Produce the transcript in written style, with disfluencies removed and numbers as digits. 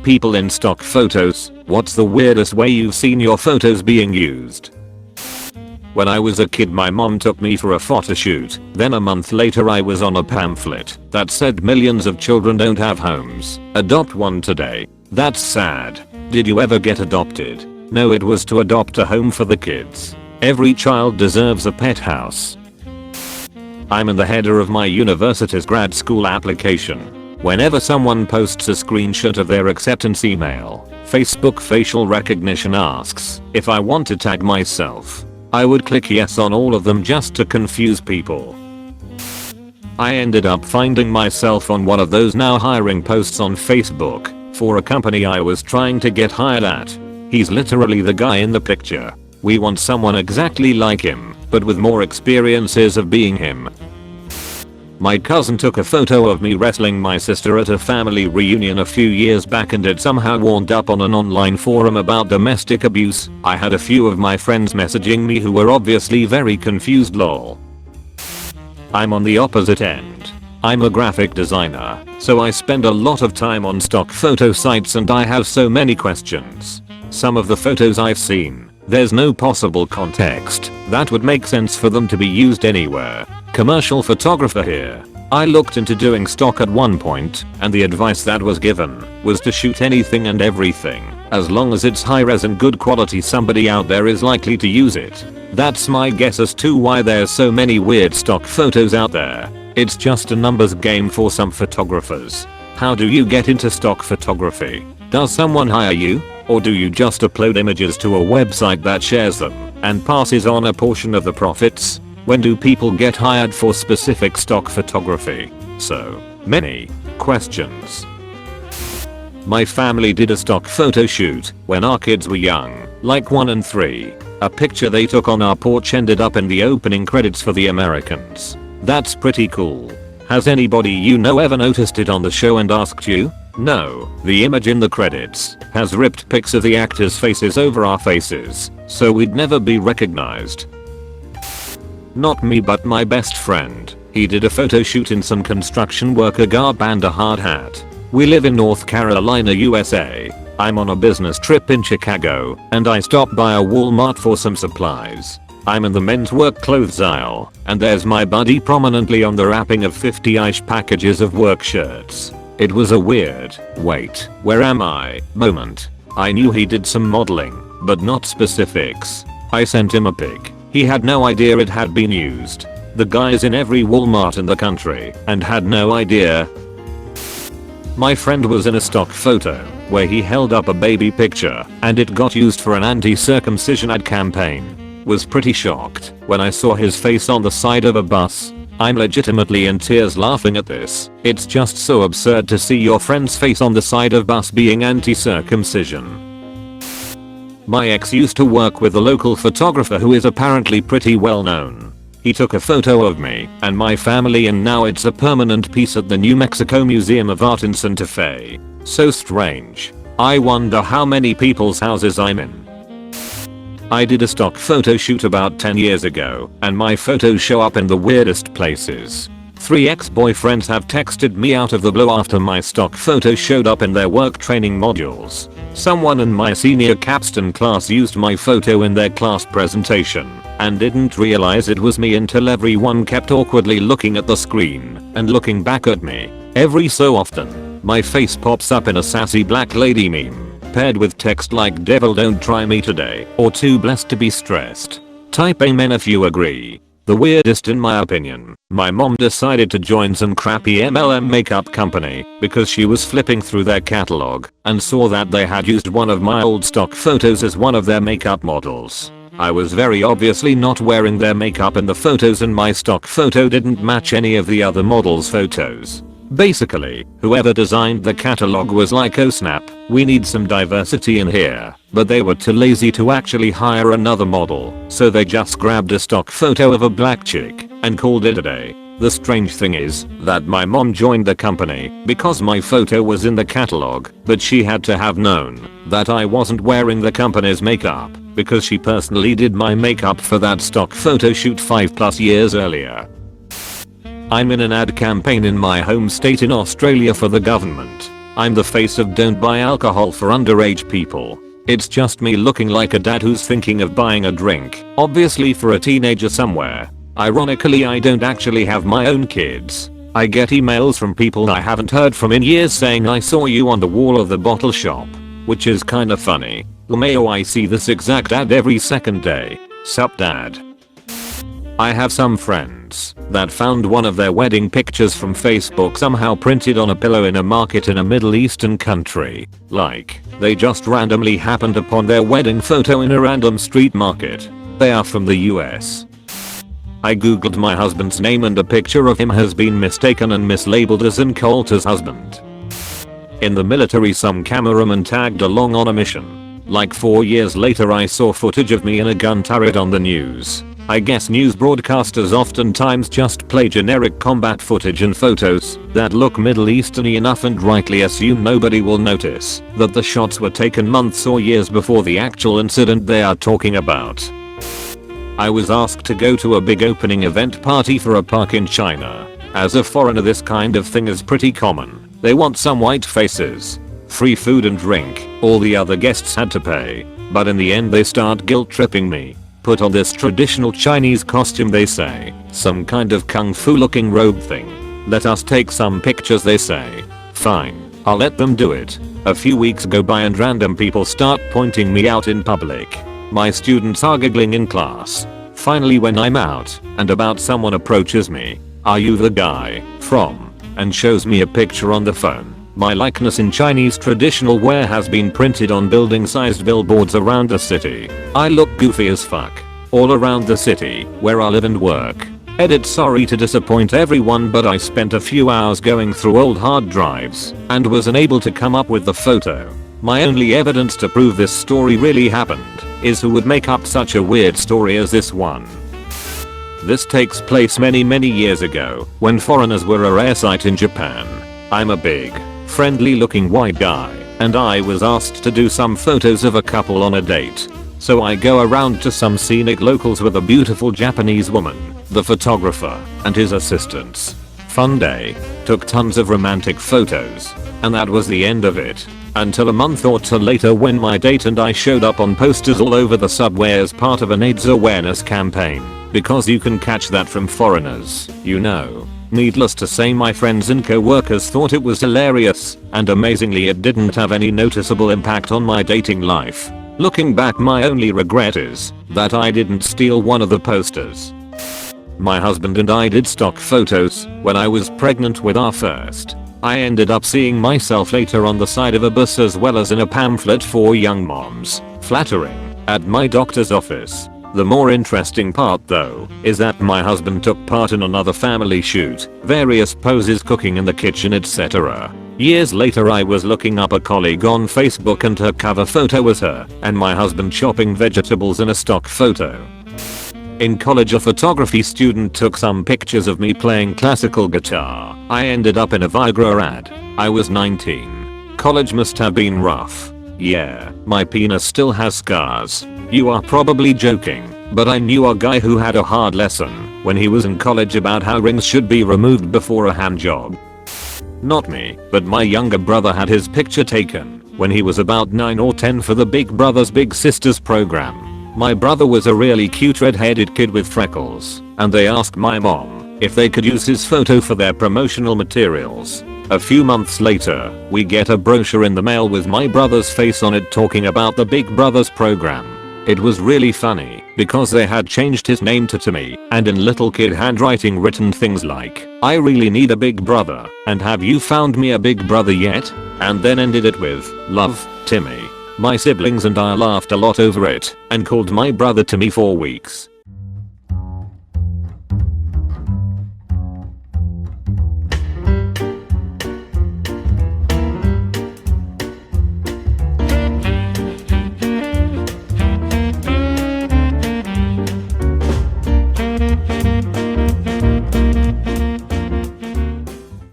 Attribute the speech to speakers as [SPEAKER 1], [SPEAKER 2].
[SPEAKER 1] People in stock photos, what's the weirdest way you've seen your photos being used? When I was a kid my mom took me for a photo shoot, then a month later I was on a pamphlet that said millions of children don't have homes, adopt one today. That's sad. Did you ever get adopted? No, it was to adopt a home for the kids. Every child deserves a pet house. I'm in the header of my university's grad school application. Whenever someone posts a screenshot of their acceptance email, Facebook facial recognition asks if I want to tag myself. I would click yes on all of them just to confuse people. I ended up finding myself on one of those now hiring posts on Facebook for a company I was trying to get hired at. He's literally the guy in the picture. We want someone exactly like him, but with more experiences of being him. My cousin took a photo of me wrestling my sister at a family reunion a few years back and it somehow wound up on an online forum about domestic abuse. I had a few of my friends messaging me who were obviously very confused lol. I'm on the opposite end. I'm a graphic designer, so I spend a lot of time on stock photo sites and I have so many questions. Some of the photos I've seen, there's no possible context that would make sense for them to be used anywhere. Commercial photographer here. I looked into doing stock at one point, and the advice that was given was to shoot anything and everything. As long as it's high res and good quality, somebody out there is likely to use it. That's my guess as to why there's so many weird stock photos out there. It's just a numbers game for some photographers. How do you get into stock photography? Does someone hire you? Or do you just upload images to a website that shares them and passes on a portion of the profits? When do people get hired for specific stock photography? So many questions. My family did a stock photo shoot when our kids were young, like 1 and 3. A picture they took on our porch ended up in the opening credits for The Americans. That's pretty cool. Has anybody you know ever noticed it on the show and asked you? No, the image in the credits has ripped pics of the actors' faces over our faces, so we'd never be recognized. Not me but my best friend. He did a photo shoot in some construction worker garb and a hard hat. We live in North Carolina, USA. I'm on a business trip in Chicago, and I stopped by a Walmart for some supplies. I'm in the men's work clothes aisle, and there's my buddy prominently on the wrapping of 50-ish packages of work shirts. It was a weird, wait, where am I, moment. I knew he did some modeling, but not specifics. I sent him a pic. He had no idea it had been used. The guy's in every Walmart in the country and had no idea. My friend was in a stock photo where he held up a baby picture and it got used for an anti-circumcision ad campaign. Was pretty shocked when I saw his face on the side of a bus. I'm legitimately in tears laughing at this. It's just so absurd to see your friend's face on the side of bus being anti-circumcision. My ex used to work with a local photographer who is apparently pretty well known. He took a photo of me and my family and now it's a permanent piece at the New Mexico Museum of Art in Santa Fe. So strange. I wonder how many people's houses I'm in. I did a stock photo shoot about 10 years ago and my photos show up in the weirdest places. 3 ex-boyfriends have texted me out of the blue after my stock photo showed up in their work training modules. Someone in my senior capstone class used my photo in their class presentation and didn't realize it was me until everyone kept awkwardly looking at the screen and looking back at me. Every so often, my face pops up in a sassy black lady meme, paired with text like "Devil don't try me today" or "Too blessed to be stressed." Type amen if you agree. The weirdest in my opinion, my mom decided to join some crappy MLM makeup company because she was flipping through their catalog and saw that they had used one of my old stock photos as one of their makeup models. I was very obviously not wearing their makeup in the photos and my stock photo didn't match any of the other models' photos. Basically, whoever designed the catalog was like, oh snap, we need some diversity in here, but they were too lazy to actually hire another model, so they just grabbed a stock photo of a black chick and called it a day. The strange thing is that my mom joined the company because my photo was in the catalog, but she had to have known that I wasn't wearing the company's makeup because she personally did my makeup for that stock photo shoot 5+ years earlier. I'm in an ad campaign in my home state in Australia for the government. I'm the face of don't buy alcohol for underage people. It's just me looking like a dad who's thinking of buying a drink, obviously for a teenager somewhere. Ironically, I don't actually have my own kids. I get emails from people I haven't heard from in years saying I saw you on the wall of the bottle shop, which is kinda funny. LMAO, I see this exact ad every second day. Sup dad. I have some friends that found one of their wedding pictures from Facebook somehow printed on a pillow in a market in a Middle Eastern country. Like, they just randomly happened upon their wedding photo in a random street market. They are from the US. I googled my husband's name and a picture of him has been mistaken and mislabeled as in Coulter's husband. In the military, some cameraman tagged along on a mission. Like 4 years later, I saw footage of me in a gun turret on the news. I guess news broadcasters oftentimes just play generic combat footage and photos that look Middle Eastern-y enough and rightly assume nobody will notice that the shots were taken months or years before the actual incident they are talking about. I was asked to go to a big opening event party for a park in China. As a foreigner, this kind of thing is pretty common. They want some white faces, free food and drink. All the other guests had to pay. But in the end they start guilt tripping me. Put on this traditional Chinese costume, they say. Some kind of kung fu looking robe thing. Let us take some pictures, they say. Fine, I'll let them do it. A few weeks go by and random people start pointing me out in public. My students are giggling in class. Finally, when I'm out and about, someone approaches me. Are you the guy from? And shows me a picture on the phone. My likeness in Chinese traditional wear has been printed on building-sized billboards around the city. I look goofy as fuck. All around the city where I live and work. Edit, sorry to disappoint everyone, but I spent a few hours going through old hard drives and was unable to come up with the photo. My only evidence to prove this story really happened is who would make up such a weird story as this one. This takes place many years ago when foreigners were a rare sight in Japan. I'm a big, friendly looking white guy and I was asked to do some photos of a couple on a date. So I go around to some scenic locals with a beautiful Japanese woman, the photographer, and his assistants. Fun day, took tons of romantic photos, and that was the end of it. Until a month or two later, when my date and I showed up on posters all over the subway as part of an AIDS awareness campaign. Because you can catch that from foreigners, you know. Needless to say, my friends and co-workers thought it was hilarious, and amazingly it didn't have any noticeable impact on my dating life. Looking back, my only regret is that I didn't steal one of the posters. My husband and I did stock photos when I was pregnant with our first. I ended up seeing myself later on the side of a bus as well as in a pamphlet for young moms. Flattering. At my doctor's office. The more interesting part though is that my husband took part in another family shoot, various poses, cooking in the kitchen, etc. Years later, I was looking up a colleague on Facebook and her cover photo was her and my husband chopping vegetables in a stock photo. In college, a photography student took some pictures of me playing classical guitar. I ended up in a Viagra ad. I was 19. College must have been rough. Yeah, my penis still has scars. You are probably joking, but I knew a guy who had a hard lesson when he was in college about how rings should be removed before a hand job. Not me, but my younger brother had his picture taken when he was about 9 or 10 for the Big Brothers Big Sisters program. My brother was a really cute red-headed kid with freckles, and they asked my mom if they could use his photo for their promotional materials. A few months later, we get a brochure in the mail with my brother's face on it talking about the Big Brothers program. It was really funny because they had changed his name to Timmy and in little kid handwriting written things like, "I really need a big brother, and have you found me a big brother yet?" And then ended it with, "Love, Timmy." My siblings and I laughed a lot over it and called my brother Timmy for weeks.